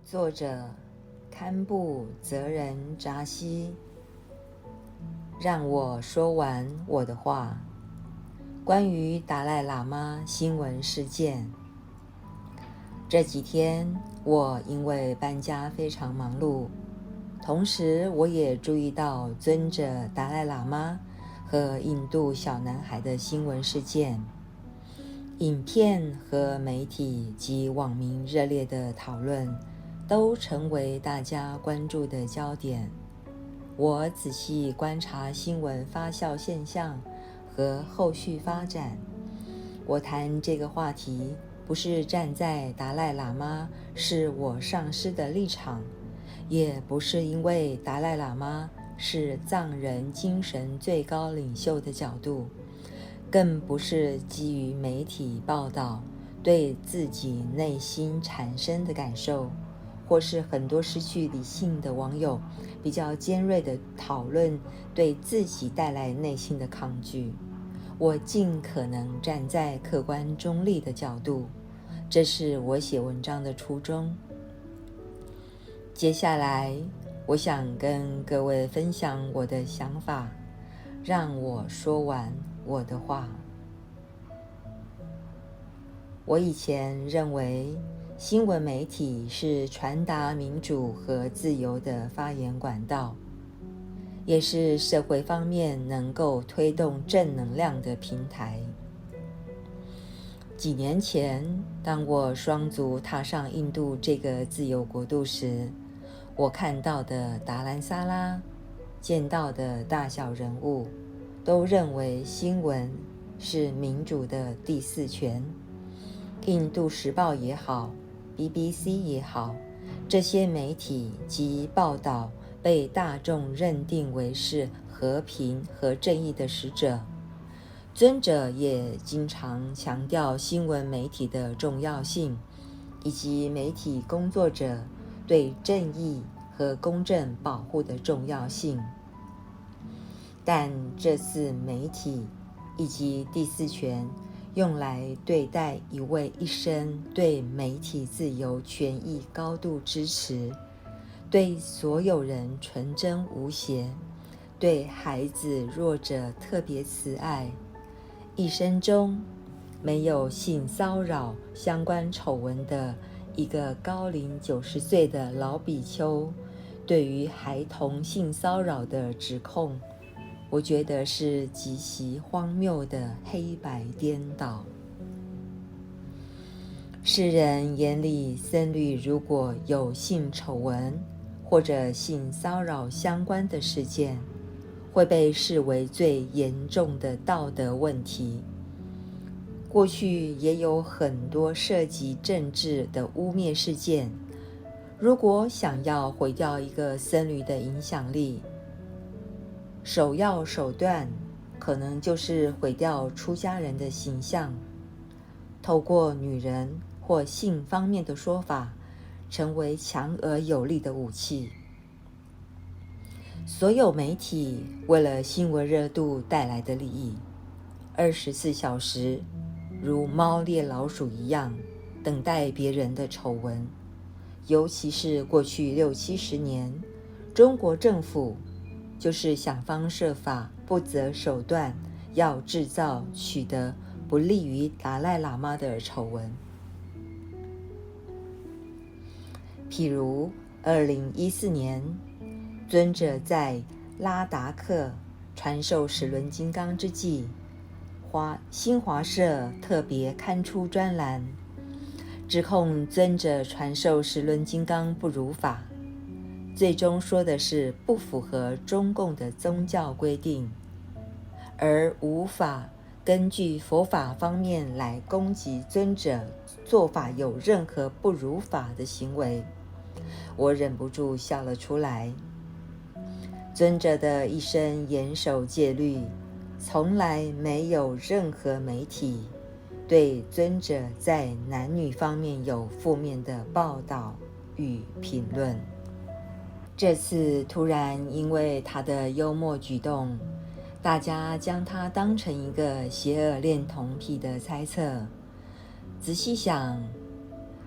作者堪布泽仁扎西。让我说完我的话。关于达赖喇嘛新闻事件，这几天我因为搬家非常忙碌，同时我也注意到尊者达赖喇嘛和印度小男孩的新闻事件。影片和媒体及网民热烈的讨论都成为大家关注的焦点。我仔细观察新闻发酵现象和后续发展。我谈这个话题不是站在达赖喇嘛是我上师的立场，也不是因为达赖喇嘛是藏人精神最高领袖的角度，更不是基于媒体报道对自己内心产生的感受，或是很多失去理性的网友比较尖锐的讨论对自己带来内心的抗拒。我尽可能站在客观中立的角度，这是我写文章的初衷。接下来我想跟各位分享我的想法，让我说完我的话。我以前认为新闻媒体是传达民主和自由的发言管道，也是社会方面能够推动正能量的平台。几年前，当我双足踏上印度这个自由国度时，我看到的达兰萨拉，见到的大小人物，都认为新闻是民主的第四权。印度时报也好， BBC 也好，这些媒体及报道被大众认定为是和平和正义的使者。尊者也经常强调新闻媒体的重要性，以及媒体工作者对正义和公正保护的重要性。但这次媒体以及第四权用来对待一位一生对媒体自由权益高度支持，对所有人纯真无邪，对孩子弱者特别慈爱，一生中没有性骚扰相关丑闻的一个高龄90岁的老比丘对于孩童性骚扰的指控，我觉得是极其荒谬的黑白颠倒。世人眼里僧侣如果有性丑闻或者性骚扰相关的事件，会被视为最严重的道德问题。过去也有很多涉及政治的污蔑事件，如果想要毁掉一个僧侣的影响力，首要手段可能就是毁掉出家人的形象，透过女人或性方面的说法，成为强而有力的武器。所有媒体为了新闻热度带来的利益，24小时如猫猎老鼠一样等待别人的丑闻。尤其是过去60-70年，中国政府就是想方设法不择手段要制造取得不利于达赖喇嘛的丑闻。譬如2014年，尊者在拉达克传授十轮金刚之际，新华社特别刊出专栏，指控尊者传授十轮金刚不如法，最终说的是不符合中共的宗教规定，而无法根据佛法方面来攻击尊者做法有任何不如法的行为。我忍不住笑了出来。尊者的一生严守戒律，从来没有任何媒体对尊者在男女方面有负面的报道与评论。这次突然因为他的幽默举动，大家将他当成一个邪恶恋童癖的猜测。仔细想，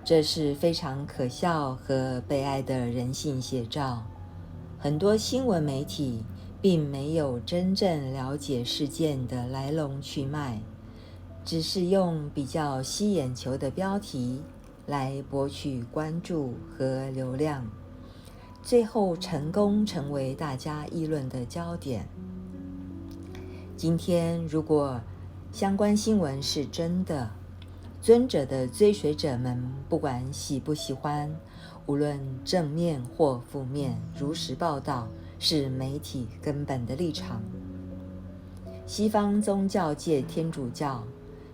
这是非常可笑和悲哀的人性写照。很多新闻媒体并没有真正了解事件的来龙去脉，只是用比较吸眼球的标题来博取关注和流量，最后成功成为大家议论的焦点。今天如果相关新闻是真的，尊者的追随者们不管喜不喜欢，无论正面或负面，如实报道是媒体根本的立场。西方宗教界天主教、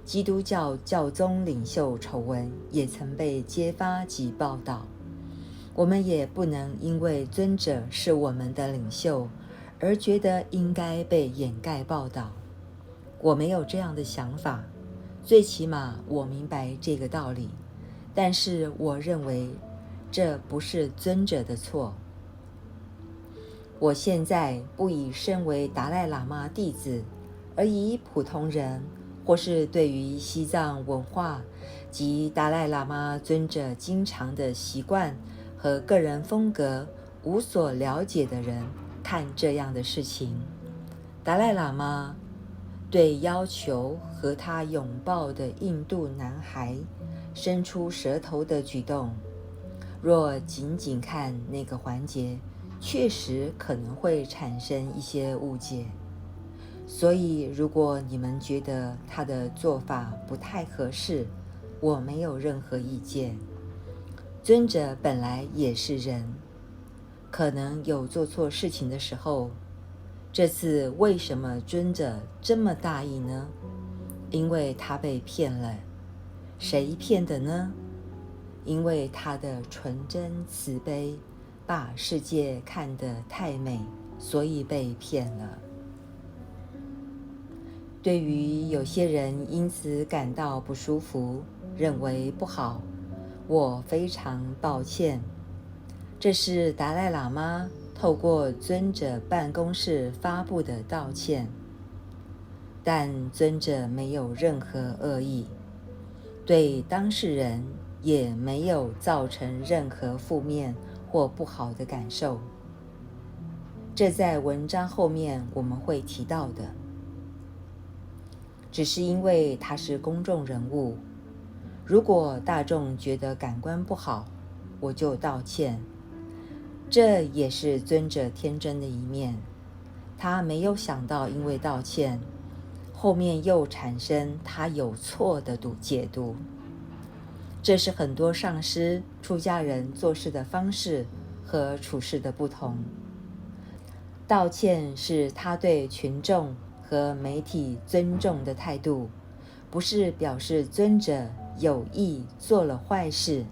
基督教教宗领袖丑闻也曾被揭发及报道。我们也不能因为尊者是我们的领袖，而觉得应该被掩盖报道。我没有这样的想法，最起码我明白这个道理，但是我认为这不是尊者的错。我现在不以身为达赖喇嘛弟子，而以普通人或是对于西藏文化及达赖喇嘛尊者经常的习惯和个人风格无所了解的人看这样的事情。达赖喇嘛对要求和他拥抱的印度男孩伸出舌头的举动，若仅仅看那个环节，确实可能会产生一些误解。所以如果你们觉得他的做法不太合适，我没有任何意见。尊者本来也是人，可能有做错事情的时候。这次为什么尊者这么大意呢？因为他被骗了。谁骗的呢？因为他的纯真慈悲，把世界看得太美，所以被骗了。对于有些人因此感到不舒服，认为不好，我非常抱歉。这是达赖喇嘛透过尊者办公室发布的道歉，但尊者没有任何恶意，对当事人也没有造成任何负面或不好的感受。这在文章后面我们会提到的。只是因为他是公众人物，如果大众觉得感官不好，我就道歉。这也是尊者天真的一面，他没有想到因为道歉，后面又产生他有错的解读。这是很多上师、出家人做事的方式和处事的不同。道歉是他对群众和媒体尊重的态度，不是表示尊者有意做了坏事。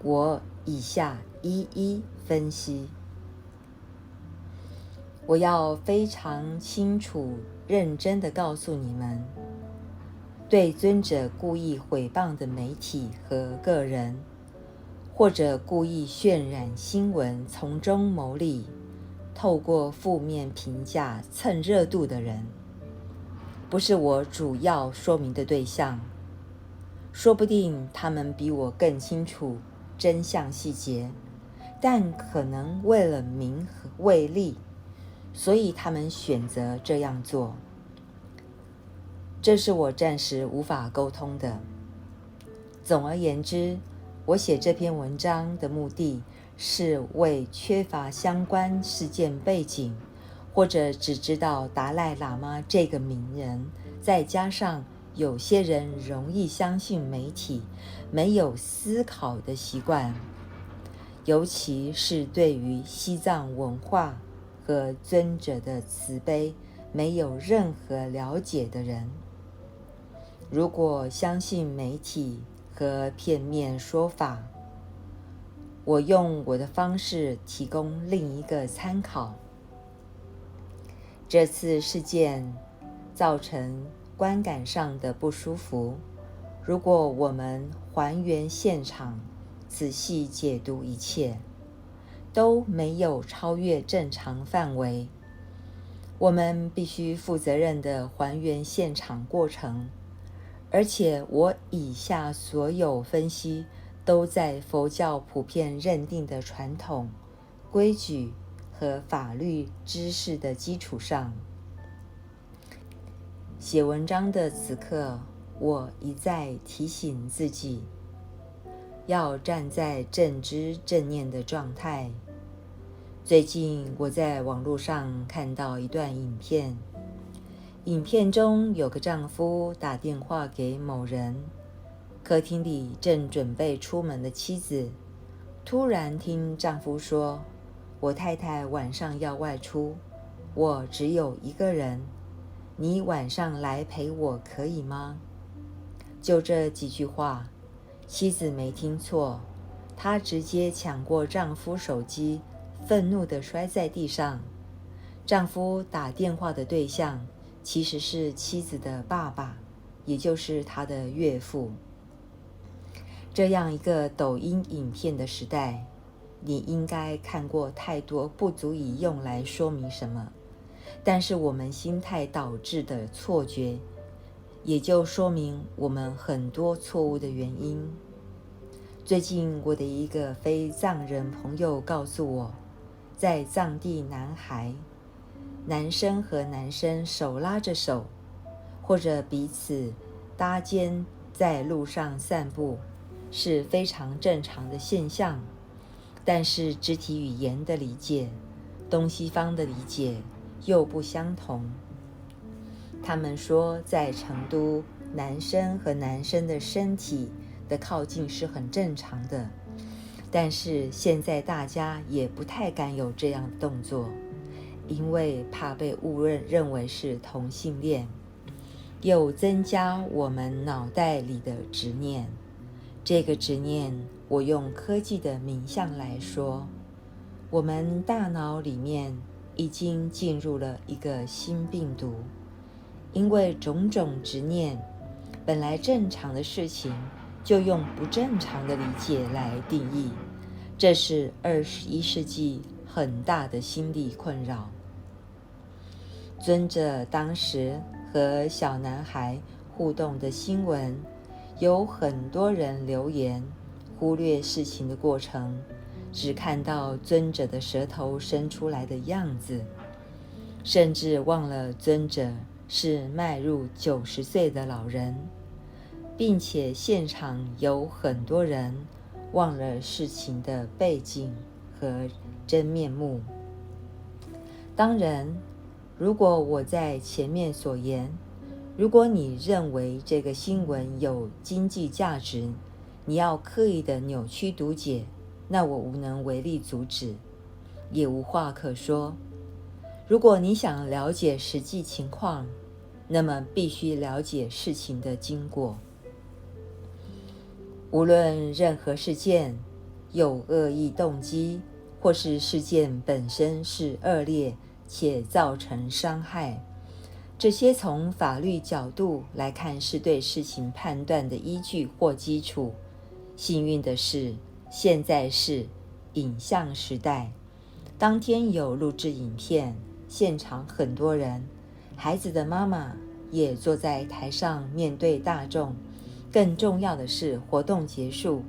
我以下一一分析。我要非常清楚、认真地告诉你们，对尊者故意毁谤的媒体和个人，或者故意渲染新闻从中牟利，透过负面评价蹭热度的人，不是我主要说明的对象。说不定他们比我更清楚真相细节，但可能为了名和为利，所以他们选择这样做。这是我暂时无法沟通的。总而言之，我写这篇文章的目的是为缺乏相关事件背景，或者只知道达赖喇嘛这个名人，再加上有些人容易相信媒体没有思考的习惯，尤其是对于西藏文化和尊者的慈悲没有任何了解的人。如果相信媒体和片面说法，我用我的方式提供另一个参考。这次事件造成观感上的不舒服，如果我们还原现场，仔细解读一切，都没有超越正常范围。我们必须负责任地还原现场过程，而且我以下所有分析都在佛教普遍认定的传统、规矩和法律知识的基础上。写文章的此刻，我一再提醒自己，要站在正知正念的状态。最近我在网络上看到一段影片，影片中有个丈夫打电话给某人，客厅里正准备出门的妻子，突然听丈夫说：“我太太晚上要外出，我只有一个人，你晚上来陪我可以吗？”就这几句话，妻子没听错，她直接抢过丈夫手机，愤怒地摔在地上。丈夫打电话的对象其实是妻子的爸爸，也就是她的岳父。这样一个抖音影片的时代，你应该看过太多不足以用来说明什么，但是我们心态导致的错觉，也就说明我们很多错误的原因。最近我的一个非藏人朋友告诉我，在藏地男孩，男生和男生手拉着手，或者彼此搭肩在路上散步，是非常正常的现象。但是肢体语言的理解，东西方的理解又不相同。他们说，在成都，男生和男生的身体的靠近是很正常的，但是现在大家也不太敢有这样的动作，因为怕被误认为是同性恋，又增加我们脑袋里的执念。这个执念，我用科技的名相来说，我们大脑里面已经进入了一个新病毒。因为种种执念，本来正常的事情就用不正常的理解来定义，这是21世纪很大的心理困扰。遵着当时和小男孩互动的新闻，有很多人留言，忽略事情的过程，只看到尊者的舌头伸出来的样子，甚至忘了尊者是迈入90岁的老人，并且现场有很多人忘了事情的背景和真面目。当然，如果我在前面所言，如果你认为这个新闻有经济价值，你要刻意的扭曲读解，那我无能为力阻止，也无话可说。如果你想了解实际情况，那么必须了解事情的经过。无论任何事件有恶意动机，或是事件本身是恶劣且造成伤害，这些从法律角度来看是对事情判断的依据或基础。幸运的是，现在是影像时代，当天有录制影片，现场很多人，孩子的妈妈也坐在台上面对大众。更重要的是，活动结束，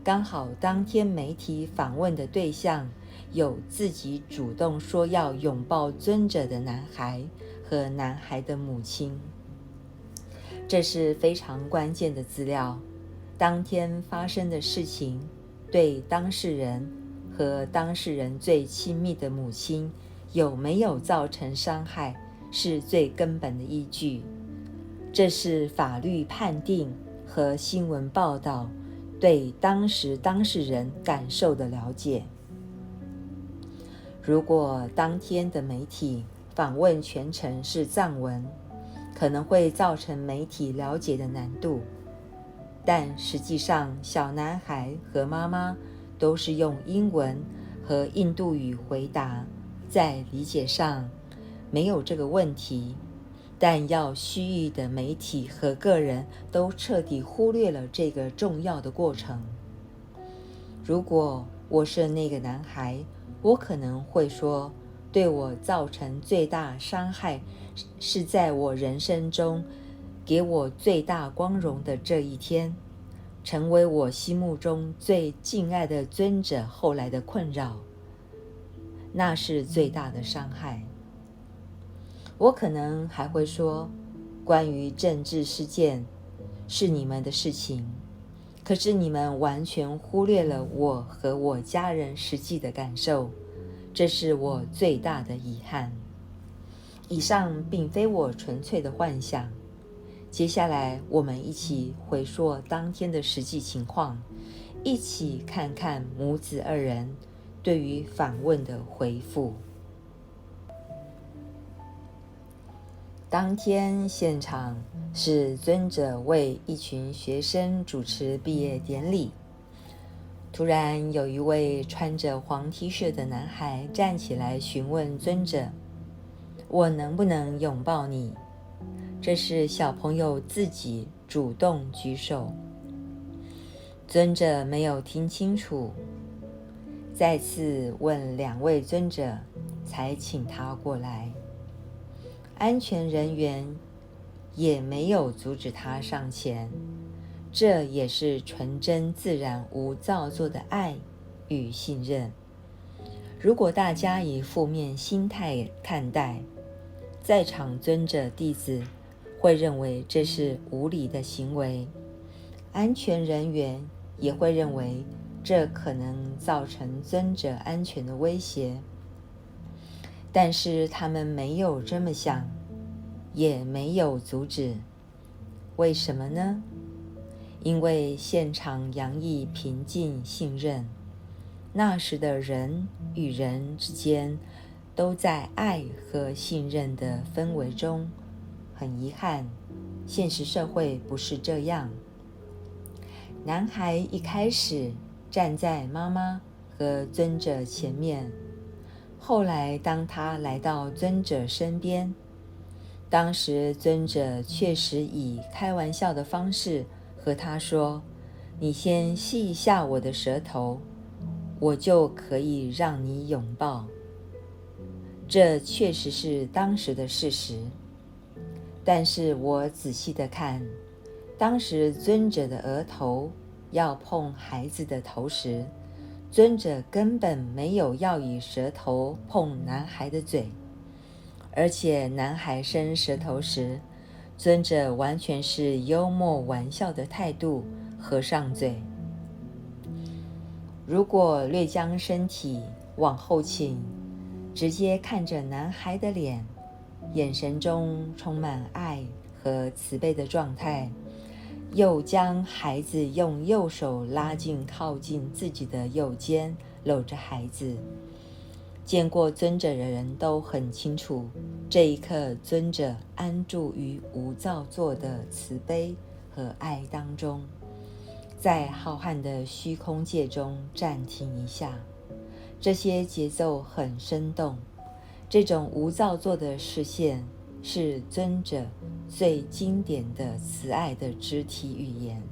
刚好当天媒体访问的对象有自己主动说要拥抱尊者的男孩和男孩的母亲。这是非常关键的资料。当天发生的事情对当事人和当事人最亲密的母亲有没有造成伤害，是最根本的依据。这是法律判定和新闻报道对当时当事人感受的了解。如果当天的媒体访问全程是藏文，可能会造成媒体了解的难度，但实际上小男孩和妈妈都是用英文和印度语回答，在理解上没有这个问题。但要虚拟的媒体和个人都彻底忽略了这个重要的过程。如果我是那个男孩，我可能会说，对我造成最大伤害是在我人生中给我最大光荣的这一天，成为我心目中最敬爱的尊者后来的困扰，那是最大的伤害。我可能还会说，关于政治事件是你们的事情，可是你们完全忽略了我和我家人实际的感受，这是我最大的遗憾。以上并非我纯粹的幻想。接下来我们一起回溯当天的实际情况，一起看看母子二人对于访问的回复。当天现场是尊者为一群学生主持毕业典礼。突然有一位穿着黄 T 恤的男孩站起来询问尊者：我能不能拥抱你？这是小朋友自己主动举手。尊者没有听清楚，再次问2位尊者，才请他过来。安全人员也没有阻止他上前，这也是纯真自然无造作的爱与信任。如果大家以负面心态看待，在场尊者弟子会认为这是无理的行为，安全人员也会认为这可能造成尊者安全的威胁。但是他们没有这么想，也没有阻止。为什么呢？因为现场洋溢平静信任，那时的人与人之间都在爱和信任的氛围中。很遗憾，现实社会不是这样。男孩一开始站在妈妈和尊者前面，后来当他来到尊者身边，当时尊者确实以开玩笑的方式和他说：你先吸一下我的舌头，我就可以让你拥抱。这确实是当时的事实。但是我仔细地看，当时尊者的额头要碰孩子的头时，尊者根本没有要以舌头碰男孩的嘴，而且男孩伸舌头时，尊者完全是幽默玩笑的态度合上嘴。如果略将身体往后倾，直接看着男孩的脸，眼神中充满爱和慈悲的状态，又将孩子用右手拉近靠近自己的右肩，搂着孩子。见过尊者的人都很清楚，这一刻尊者安住于无造作的慈悲和爱当中，在浩瀚的虚空界中暂停一下。这些节奏很生动，这种无造作的视线是尊者最经典的慈爱的肢体语言。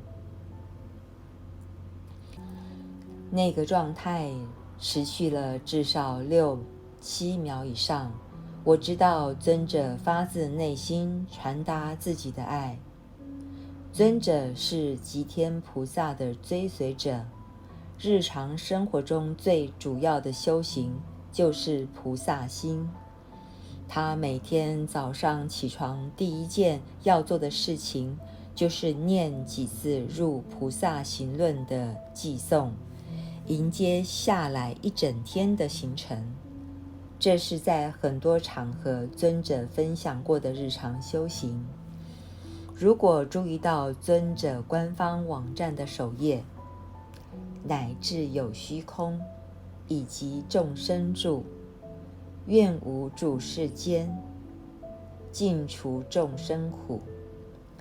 那个状态持续了至少6-7秒以上，我知道尊者发自内心传达自己的爱。尊者是吉天菩萨的追随者，日常生活中最主要的修行就是菩萨心。他每天早上起床第一件要做的事情，就是念几次入菩萨行论的偈颂，迎接下来一整天的行程。这是在很多场合尊者分享过的日常修行。如果注意到尊者官方网站的首页，乃至有虚空以及众生住，愿无住世间，尽除众生苦，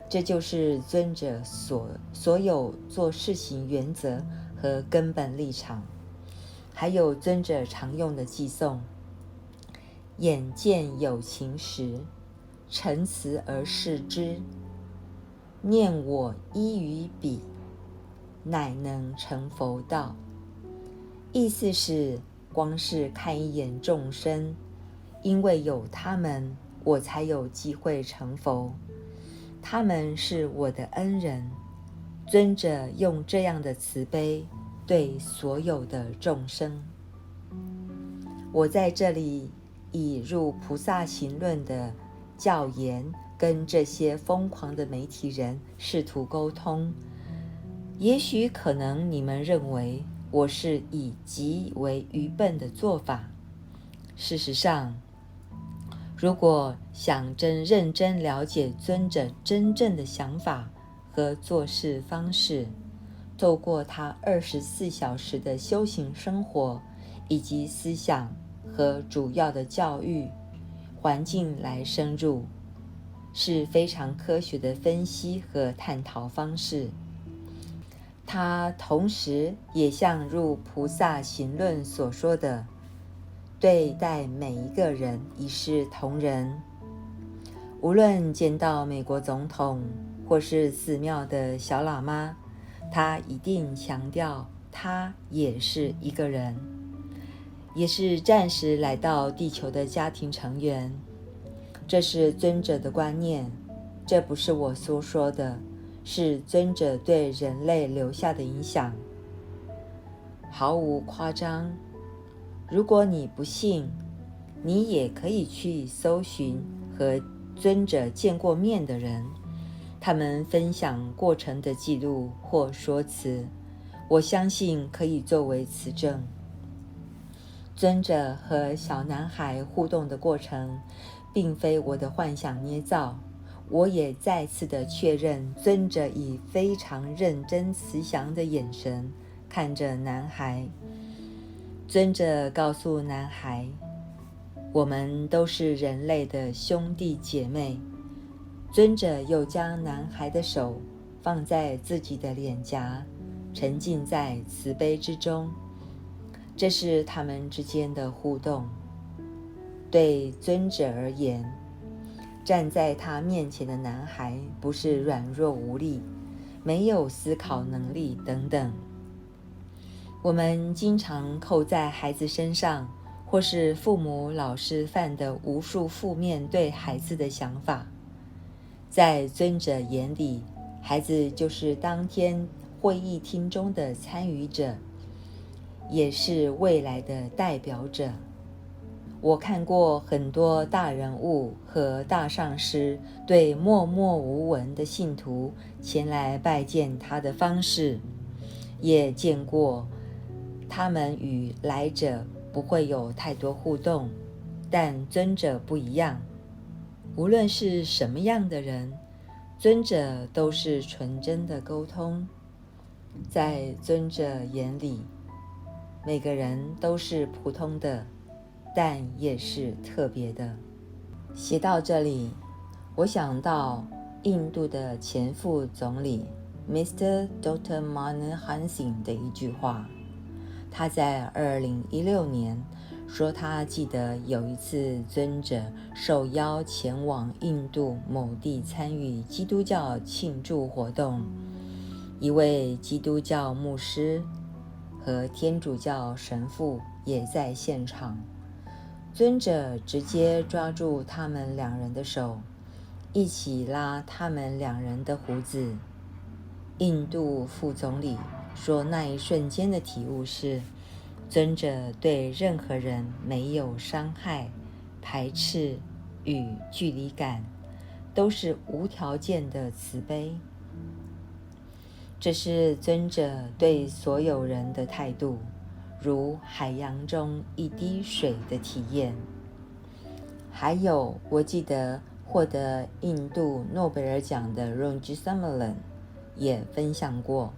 这就是尊者所有做事情原则和根本立场。还有尊者常用的偈颂：眼见有情时，诚慈而视之，念我依于彼，乃能成佛道。意思是，光是看一眼众生，因为有他们，我才有机会成佛。他们是我的恩人，尊者用这样的慈悲对所有的众生。我在这里以入菩萨行论的教言跟这些疯狂的媒体人试图沟通，也许可能你们认为我是以极为愚笨的做法。事实上，如果想认真了解尊者真正的想法和做事方式，透过他24小时的修行生活以及思想和主要的教育环境来深入，是非常科学的分析和探讨方式。他同时也像入菩萨行论所说的，对待每一个人一视同仁。无论见到美国总统或是寺庙的小喇嘛，他一定强调他也是一个人，也是暂时来到地球的家庭成员。这是尊者的观念，这不是我所说的，是尊者对人类留下的影响，毫无夸张。如果你不信，你也可以去搜寻和尊者见过面的人，他们分享过程的记录或说辞，我相信可以作为此证。尊者和小男孩互动的过程并非我的幻想捏造，我也再次的确认，尊者以非常认真慈祥的眼神看着男孩。尊者告诉男孩，我们都是人类的兄弟姐妹。尊者又将男孩的手放在自己的脸颊，沉浸在慈悲之中。这是他们之间的互动。对尊者而言，站在他面前的男孩不是软弱无力，没有思考能力等等。我们经常扣在孩子身上，或是父母老是犯的无数负面对孩子的想法。在尊者眼里，孩子就是当天会议厅中的参与者，也是未来的代表者。我看过很多大人物和大上师对默默无闻的信徒前来拜见他的方式，也见过他们与来者不会有太多互动，但尊者不一样。无论是什么样的人，尊者都是纯真的沟通。在尊者眼里，每个人都是普通的，但也是特别的。写到这里，我想到印度的前副总理 Mr. Dr. Manmohan Singh 的一句话。他在2016年说，他记得有一次尊者受邀前往印度某地参与基督教庆祝活动，一位基督教牧师和天主教神父也在现场。尊者直接抓住他们两人的手，一起拉他们两人的胡子。印度副总理说，那一瞬间的体悟是，尊者对任何人没有伤害、排斥与距离感，都是无条件的慈悲。这是尊者对所有人的态度，如海洋中一滴水的体验。还有，我记得获得印度诺贝尔奖的 Rajasamulan 也分享过，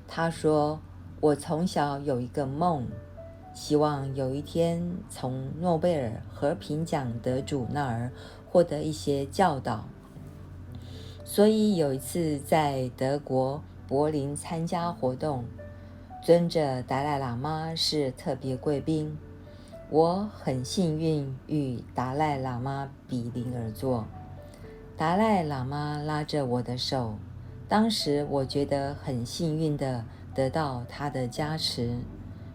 他说，我从小有一个梦，希望有一天从诺贝尔和平奖得主那儿获得一些教导。所以有一次在德国柏林参加活动，尊者达赖喇嘛是特别贵宾，我很幸运与达赖喇嘛比邻而坐。达赖喇嘛拉着我的手，当时我觉得很幸运地得到他的加持。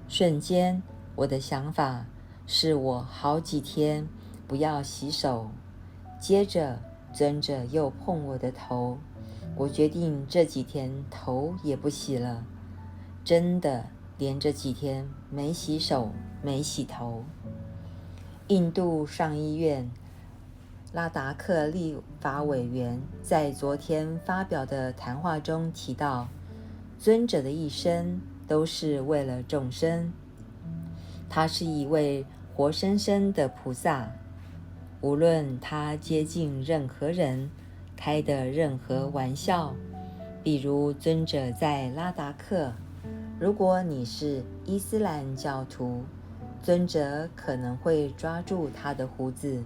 瞬间，我的想法是我好几天不要洗手。接着尊者又碰我的头，我决定这几天头也不洗了，真的连着几天没洗手没洗头。印度上议院拉达克立法委员在昨天发表的谈话中提到，尊者的一生都是为了众生。他是一位活生生的菩萨，无论他接近任何人，开的任何玩笑，比如尊者在拉达克，如果你是伊斯兰教徒，尊者可能会抓住他的胡子，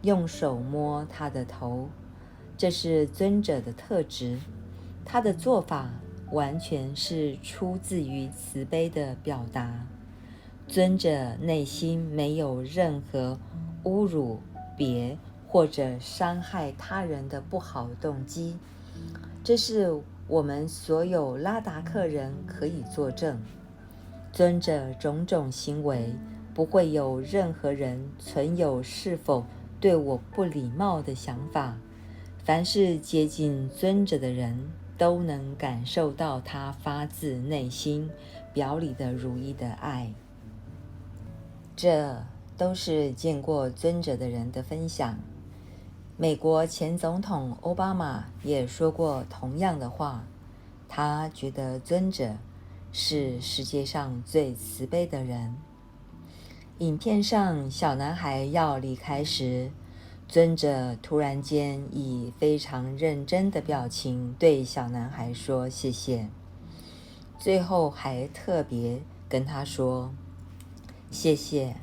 用手摸他的头，这是尊者的特质。他的做法完全是出自于慈悲的表达。尊者内心没有任何侮辱别或者伤害他人的不好动机，这是我们所有拉达克人可以作证。尊者种种行为不会有任何人存有是否对我不礼貌的想法，凡是接近尊者的人都能感受到他发自内心表里的如意的爱。这都是见过尊者的人的分享。美国前总统奥巴马也说过同样的话，他觉得尊者是世界上最慈悲的人。影片上小男孩要离开时，尊者突然间以非常认真的表情对小男孩说谢谢，最后还特别跟他说，谢谢，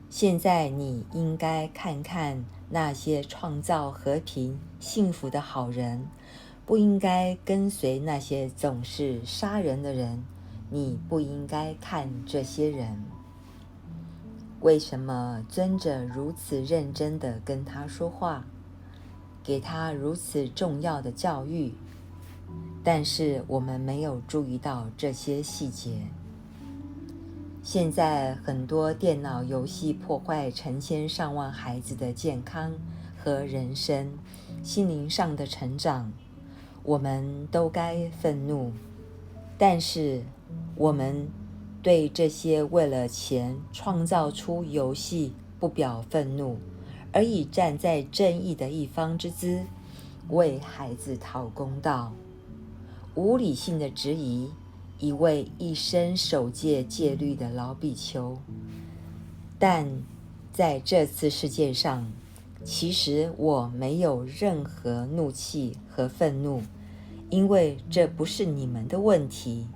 现在你应该看看那些创造和平幸福的好人，不应该跟随那些总是杀人的人，你不应该看这些人。为什么尊者如此认真地跟他说话，给他如此重要的教育？但是我们没有注意到这些细节。现在很多电脑游戏破坏成千上万孩子的健康和人生、心灵上的成长，我们都该愤怒。但是我们对这些为了钱创造出游戏不表愤怒，而以站在正义的一方之姿，为孩子讨公道。无理性的质疑一位一生守戒戒律的老比丘，但在这次事件上，其实我没有任何怒气和愤怒，因为这不是你们的问题，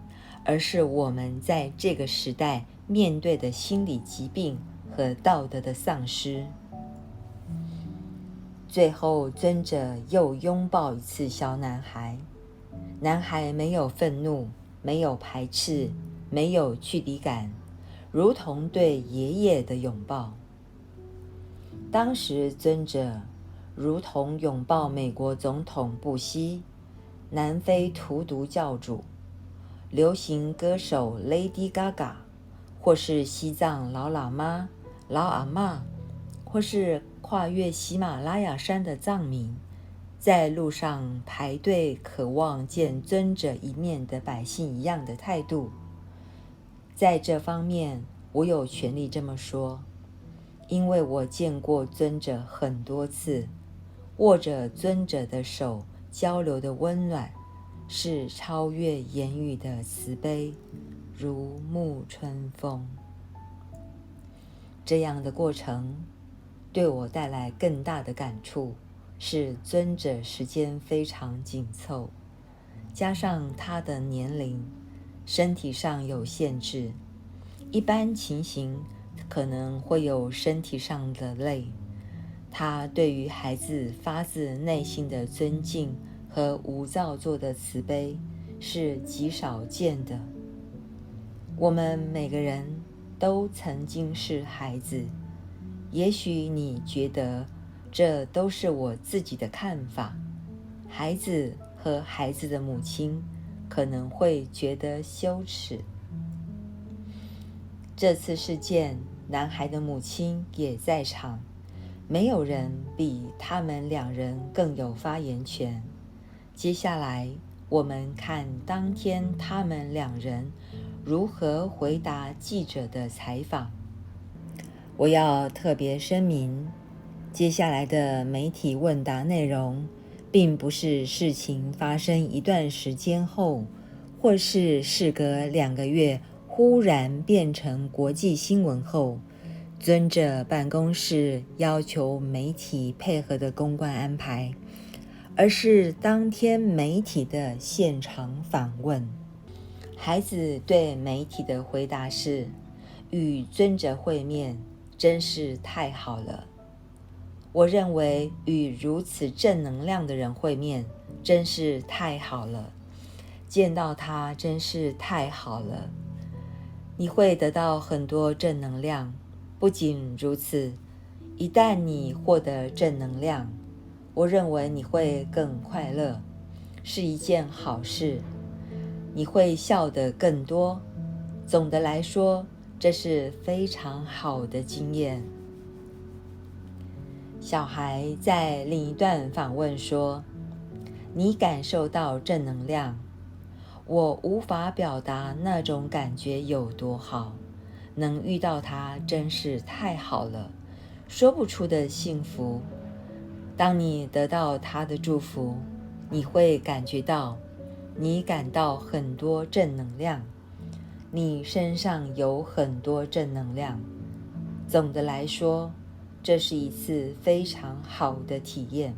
而是我们在这个时代面对的心理疾病和道德的丧失。最后，尊者又拥抱一次小男孩，男孩没有愤怒，没有排斥，没有距离感，如同对爷爷的拥抱。当时尊者如同拥抱美国总统布希、南非荼毒教主、流行歌手 Lady Gaga， 或是西藏老喇嘛、老阿嬷，或是跨越喜马拉雅山的藏民，在路上排队渴望见尊者一面的百姓一样的态度。在这方面，我有权利这么说，因为我见过尊者很多次，握着尊者的手交流的温暖，是超越言语的慈悲，如沐春风。这样的过程对我带来更大的感触，是尊者时间非常紧凑，加上他的年龄，身体上有限制，一般情形可能会有身体上的累。他对于孩子发自内心的尊敬和无造作的慈悲是极少见的。我们每个人都曾经是孩子，也许你觉得这都是我自己的看法，孩子和孩子的母亲可能会觉得羞耻。这次事件，男孩的母亲也在场，没有人比他们两人更有发言权。接下来我们看当天他们两人如何回答记者的采访。我要特别声明，接下来的媒体问答内容并不是事情发生一段时间后，或是事隔2个月忽然变成国际新闻后，尊者办公室要求媒体配合的公关安排，而是当天媒体的现场访问。孩子对媒体的回答是：与尊者会面真是太好了。我认为与如此正能量的人会面真是太好了，见到他真是太好了。你会得到很多正能量，不仅如此，一旦你获得正能量，我认为你会更快乐，是一件好事。你会笑得更多。总的来说，这是非常好的经验。小孩在另一段访问说：你感受到正能量，我无法表达那种感觉有多好，能遇到他真是太好了，说不出的幸福。当你得到他的祝福，你会感觉到你感到很多正能量，你身上有很多正能量。总的来说，这是一次非常好的体验。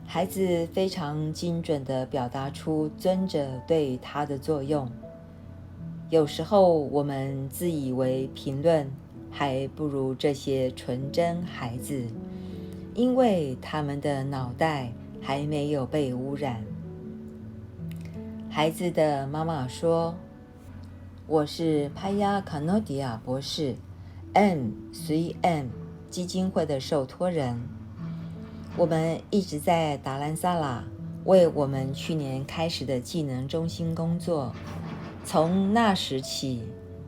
孩子非常精准地表达出尊者对他的作用。有时候我们自以为评论还不如这些纯真孩子，因为他们的脑袋还没有被污染。孩子的妈妈说：我是帕亚卡诺迪亚博士 M3M 基金会的受托人。我们一直在达兰萨拉为我们去年开始的技能中心工作。从那时起，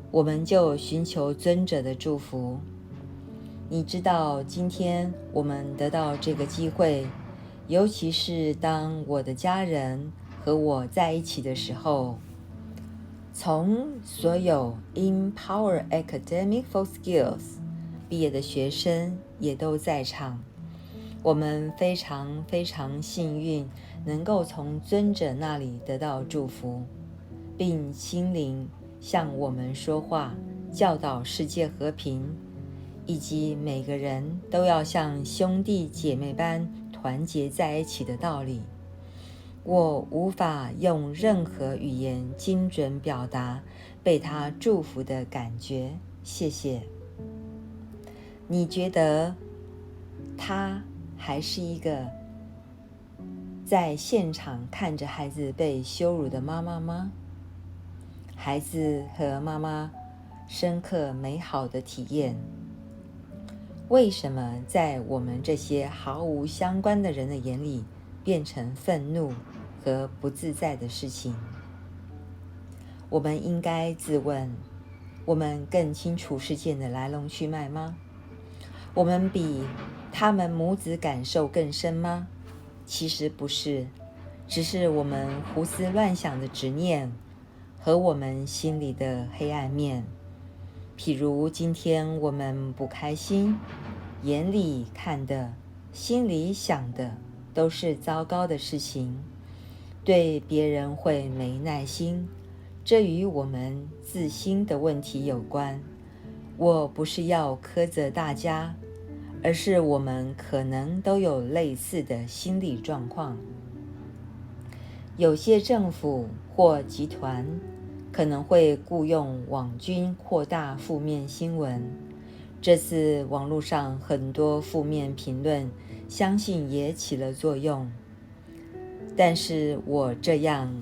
我们就寻求尊者的祝福。你知道，今天我们得到这个机会，尤其是当我的家人和我在一起的时候，从所有 Empower Academic for Skills 毕业的学生也都在场。我们非常非常幸运，能够从尊者那里得到祝福，并心灵向我们说话，教导世界和平，以及每个人都要像兄弟姐妹般团结在一起的道理。我无法用任何语言精准表达被他祝福的感觉。谢谢。你觉得他还是一个在现场看着孩子被羞辱的妈妈吗？孩子和妈妈深刻美好的体验，为什么在我们这些毫无相关的人的眼里变成愤怒和不自在的事情？我们应该自问，我们更清楚事件的来龙去脉吗？我们比他们母子感受更深吗？其实不是，只是我们胡思乱想的执念和我们心里的黑暗面。譬如今天我们不开心，眼里看的，心里想的都是糟糕的事情，对别人会没耐心，这与我们自心的问题有关。我不是要苛责大家，而是我们可能都有类似的心理状况。有些政府或集团可能会雇用网军扩大负面新闻。这次网络上很多负面评论，相信也起了作用。但是我这样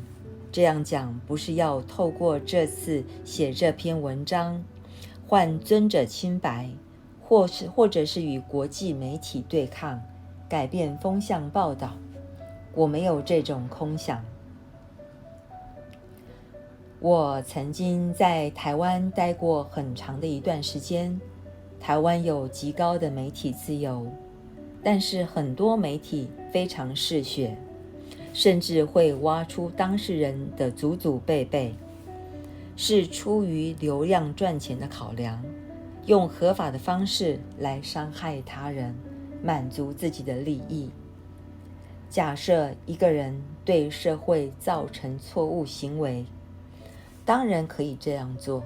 讲，不是要透过这次写这篇文章换尊者清白，或者是与国际媒体对抗，改变风向报道。我没有这种空想。我曾经在台湾待过很长的一段时间。台湾有极高的媒体自由，但是很多媒体非常嗜血，甚至会挖出当事人的祖祖辈辈，是出于流量赚钱的考量，用合法的方式来伤害他人，满足自己的利益。假设一个人对社会造成错误行为，当然可以这样做，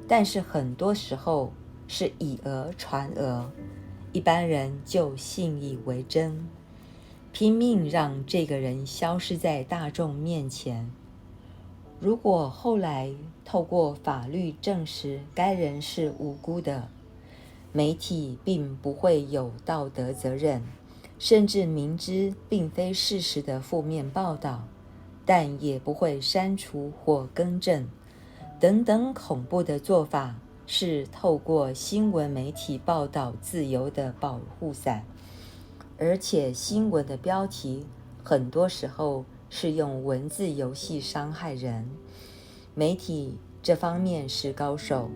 但是很多时候是以讹传讹，一般人就信以为真，拼命让这个人消失在大众面前。如果后来透过法律证实该人是无辜的，媒体并不会有道德责任，甚至明知并非事实的负面报道，但也不会删除或更正，等等恐怖的做法，是透过新闻媒体报道自由的保护伞，而且新闻的标题很多时候是用文字游戏伤害人。媒体这方面是高手，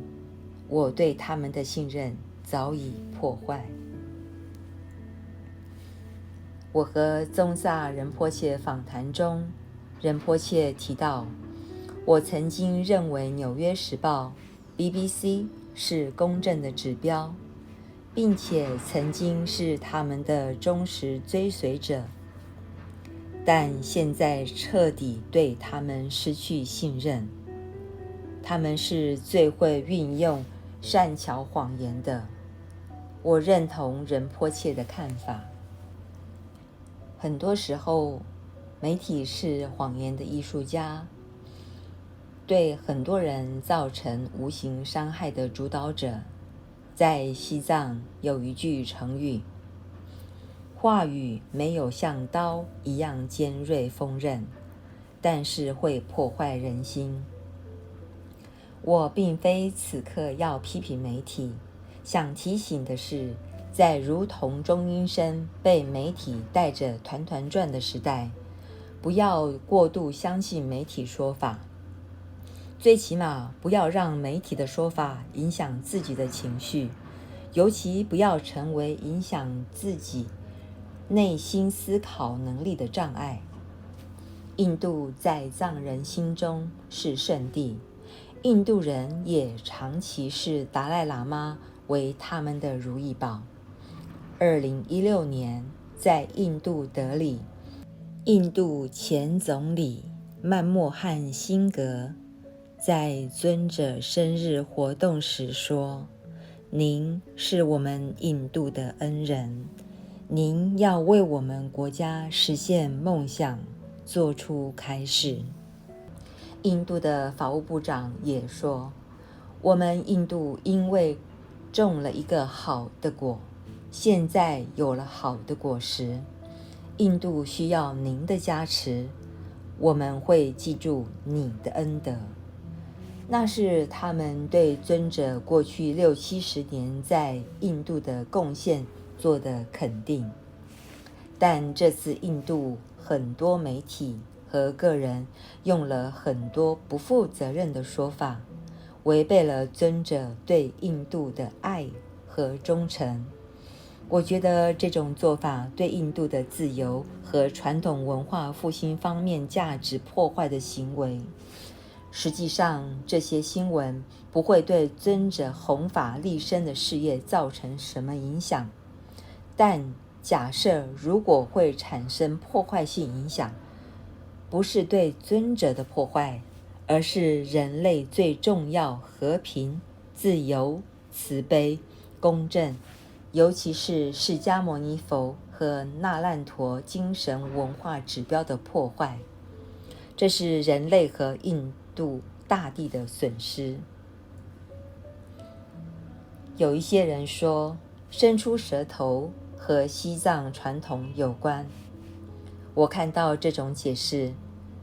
我对他们的信任早已破坏。我和宗萨仁波切访谈中，仁波切提到，我曾经认为《纽约时报》、BBC 是公正的指标，并且曾经是他们的忠实追随者，但现在彻底对他们失去信任。他们是最会运用善巧谎言的。我认同仁波切的看法。很多时候，媒体是谎言的艺术家，对很多人造成无形伤害的主导者。在西藏有一句成语，话语没有像刀一样尖锐锋刃，但是会破坏人心。我并非此刻要批评媒体，想提醒的是，在如同中阴身被媒体带着团团转的时代，不要过度相信媒体说法，最起码不要让媒体的说法影响自己的情绪，尤其不要成为影响自己内心思考能力的障碍。印度在藏人心中是圣地，印度人也长期视达赖喇嘛为他们的如意宝。2016年，在印度德里，印度前总理曼莫汉辛格在尊者生日活动时说：“您是我们印度的恩人，您要为我们国家实现梦想做出开始。”印度的法务部长也说，我们印度因为种了一个好的果，现在有了好的果实。印度需要您的加持，我们会记住你的恩德。那是他们对尊者过去60-70年在印度的贡献做的肯定。但这次印度很多媒体和个人用了很多不负责任的说法，违背了尊者对印度的爱和忠诚。我觉得这种做法对印度的自由和传统文化复兴方面价值破坏的行为。实际上，这些新闻不会对尊者弘法立身的事业造成什么影响，但假设如果会产生破坏性影响，不是对尊者的破坏，而是人类最重要和平、自由、慈悲、公正，尤其是释迦牟尼佛和那烂陀精神文化指标的破坏。这是人类和印度大地的损失。有一些人说，伸出舌头和西藏传统有关。我看到这种解释，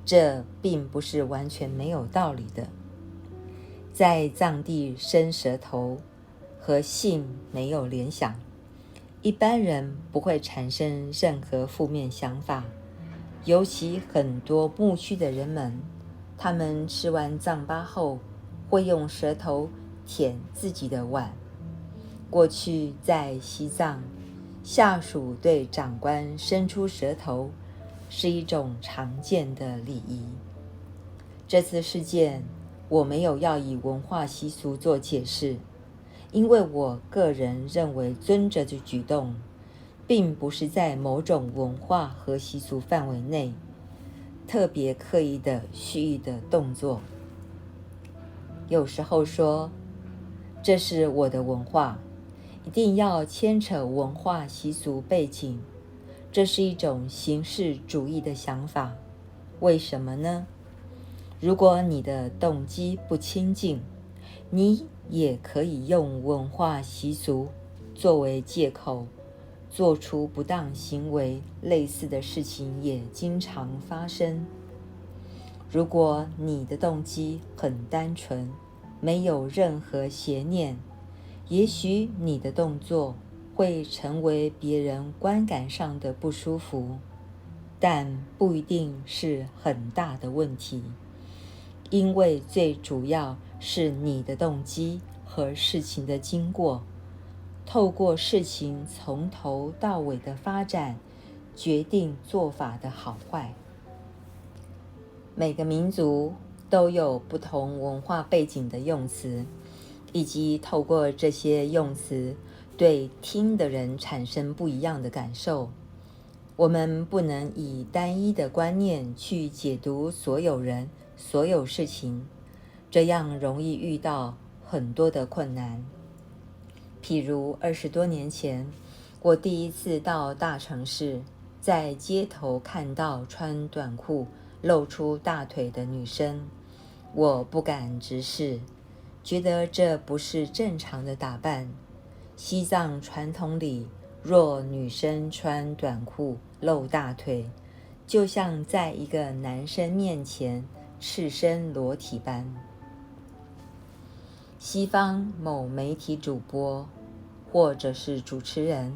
这并不是完全没有道理的。在藏地伸舌头和性没有联想，一般人不会产生任何负面想法，尤其很多牧区的人们，他们吃完藏巴后会用舌头舔自己的碗。过去在西藏，下属对长官伸出舌头是一种常见的礼仪。这次事件，我没有要以文化习俗做解释，因为我个人认为尊者的举动，并不是在某种文化和习俗范围内特别刻意的蓄意的动作。有时候说，这是我的文化，一定要牵扯文化习俗背景，这是一种形式主义的想法。为什么呢？如果你的动机不清净，你也可以用文化习俗作为借口，做出不当行为。类似的事情也经常发生。如果你的动机很单纯，没有任何邪念，也许你的动作会成为别人观感上的不舒服，但不一定是很大的问题，因为最主要是你的动机和事情的经过，透过事情从头到尾的发展，决定做法的好坏。每个民族都有不同文化背景的用词，以及透过这些用词对听的人产生不一样的感受。我们不能以单一的观念去解读所有人、所有事情，这样容易遇到很多的困难。譬如20多年前，我第一次到大城市，在街头看到穿短裤露出大腿的女生，我不敢直视，觉得这不是正常的打扮。西藏传统里，若女生穿短裤露大腿，就像在一个男生面前赤身裸体般。西方某媒体主播或者是主持人，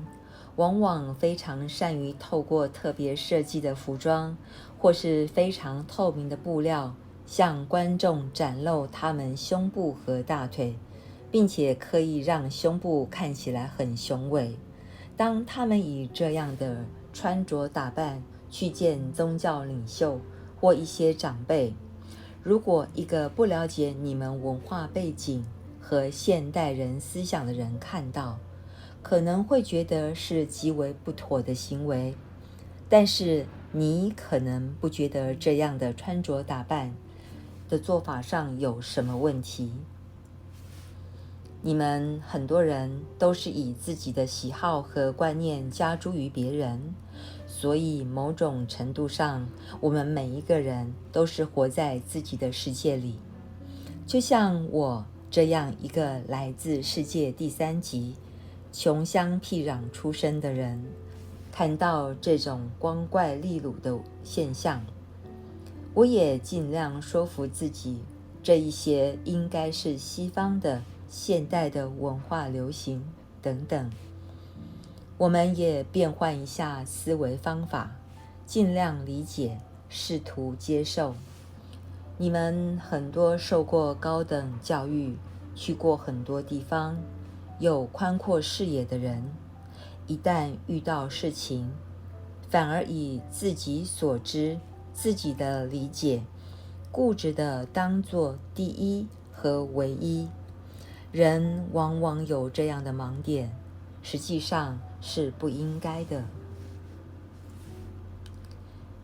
往往非常善于透过特别设计的服装或是非常透明的布料，向观众展露他们胸部和大腿，并且刻意让胸部看起来很雄伟。当他们以这样的穿着打扮去见宗教领袖或一些长辈，如果一个不了解你们文化背景和现代人思想的人看到，可能会觉得是极为不妥的行为。但是你可能不觉得这样的穿着打扮的做法上有什么问题。你们很多人都是以自己的喜好和观念加诸于别人，所以某种程度上，我们每一个人都是活在自己的世界里。就像我这样一个来自世界第3极、穷乡僻壤出身的人，看到这种光怪陆离的现象，我也尽量说服自己，这一些应该是西方的现代的文化流行等等。我们也变换一下思维方法，尽量理解，试图接受。你们很多受过高等教育，去过很多地方，有宽阔视野的人，一旦遇到事情，反而以自己所知、自己的理解，固执地当作第一和唯一。人往往有这样的盲点，实际上是不应该的。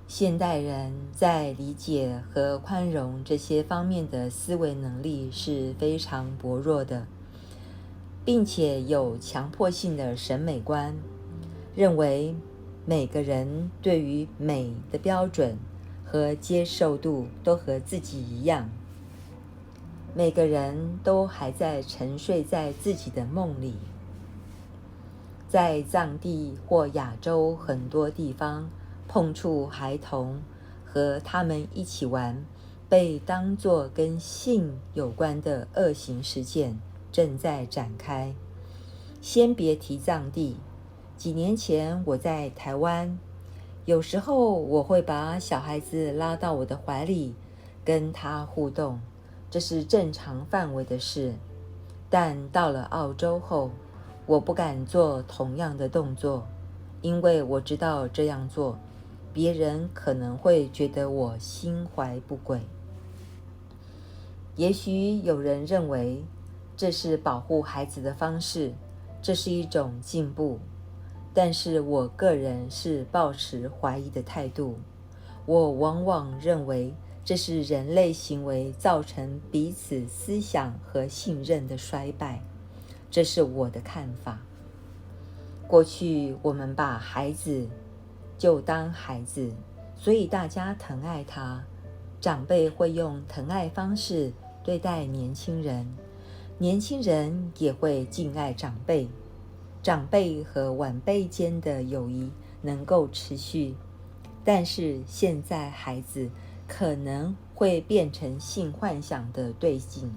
现代人在理解和宽容这些方面的思维能力是非常薄弱的，并且有强迫性的审美观，认为每个人对于美的标准和接受度都和自己一样。每个人都还在沉睡在自己的梦里。在藏地或亚洲很多地方，碰触孩童和他们一起玩，被当作跟性有关的恶行事件正在展开。先别提藏地，几年前我在台湾，有时候我会把小孩子拉到我的怀里，跟他互动，这是正常范围的事。但到了澳洲后，我不敢做同样的动作，因为我知道这样做别人可能会觉得我心怀不轨。也许有人认为这是保护孩子的方式，这是一种进步，但是我个人是抱持怀疑的态度。我往往认为这是人类行为造成彼此思想和信任的衰败，这是我的看法。过去我们把孩子就当孩子，所以大家疼爱他。长辈会用疼爱方式对待年轻人，年轻人也会敬爱长辈。长辈和晚辈间的友谊能够持续，但是现在孩子可能会变成性幻想的对境，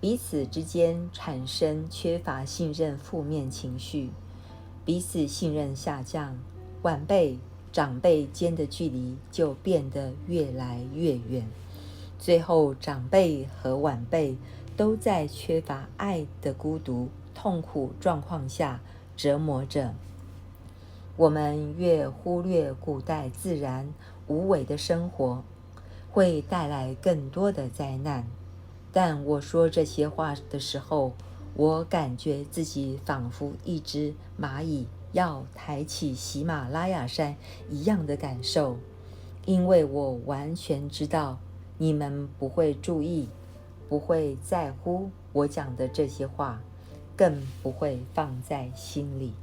彼此之间产生缺乏信任负面情绪，彼此信任下降，晚辈长辈间的距离就变得越来越远，最后长辈和晚辈都在缺乏爱的孤独痛苦状况下折磨着。我们越忽略古代自然无为的生活，会带来更多的灾难。但我说这些话的时候，我感觉自己仿佛一只蚂蚁要抬起喜马拉雅山一样的感受，因为我完全知道你们不会注意，不会在乎我讲的这些话，更不会放在心里。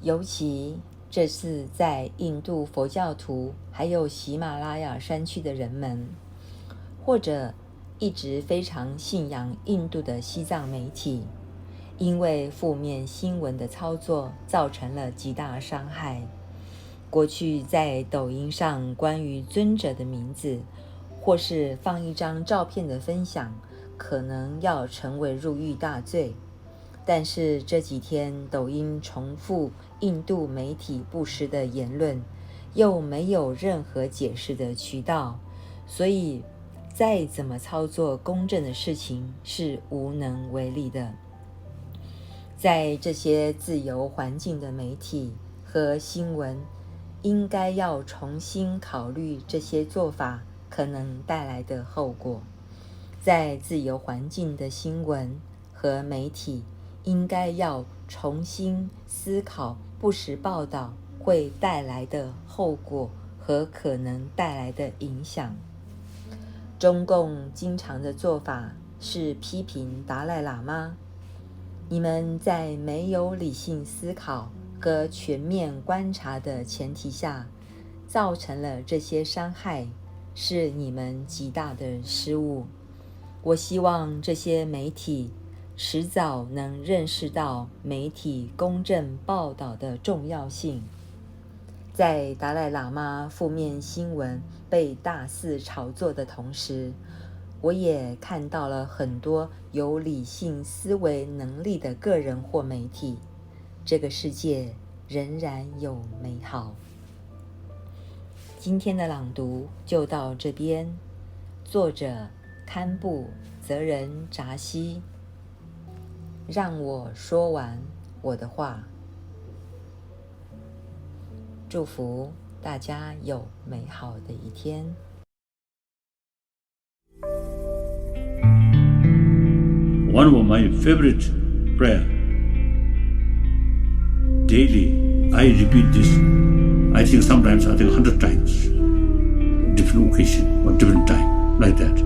尤其这次在印度佛教徒还有喜马拉雅山区的人们，或者一直非常信仰印度的西藏媒体，因为负面新闻的操作造成了极大伤害。过去在抖音上关于尊者的名字，或是放一张照片的分享，可能要成为入狱大罪。但是这几天抖音重复印度媒体不实的言论，又没有任何解释的渠道，所以再怎么操作公正的事情是无能为力的。在这些自由环境的媒体和新闻，应该要重新考虑这些做法可能带来的后果。在自由环境的新闻和媒体应该要重新思考不实报道会带来的后果和可能带来的影响。中共经常的做法是批评达赖喇嘛，你们在没有理性思考和全面观察的前提下，造成了这些伤害，是你们极大的失误。我希望这些媒体迟早能认识到媒体公正报道的重要性。在达赖喇嘛负面新闻被大肆炒作的同时，我也看到了很多有理性思维能力的个人或媒体。这个世界仍然有美好。今天的朗读就到这边。作者堪布泽仁扎西。让我说完我的话。祝福大家有美好的一天。One of my favorite prayer. Daily, I repeat this. I think 100 times, different occasion or different time, like that.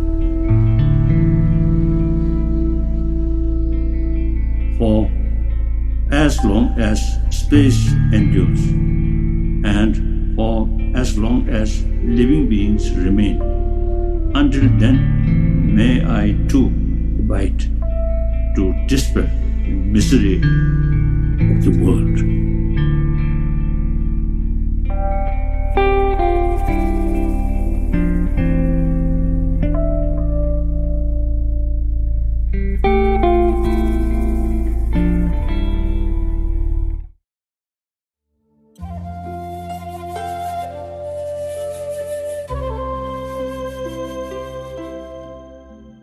For as long as space endures, and for as long as living beings remain, until then may I too abide to dispel the misery of the world.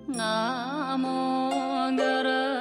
Namo Gara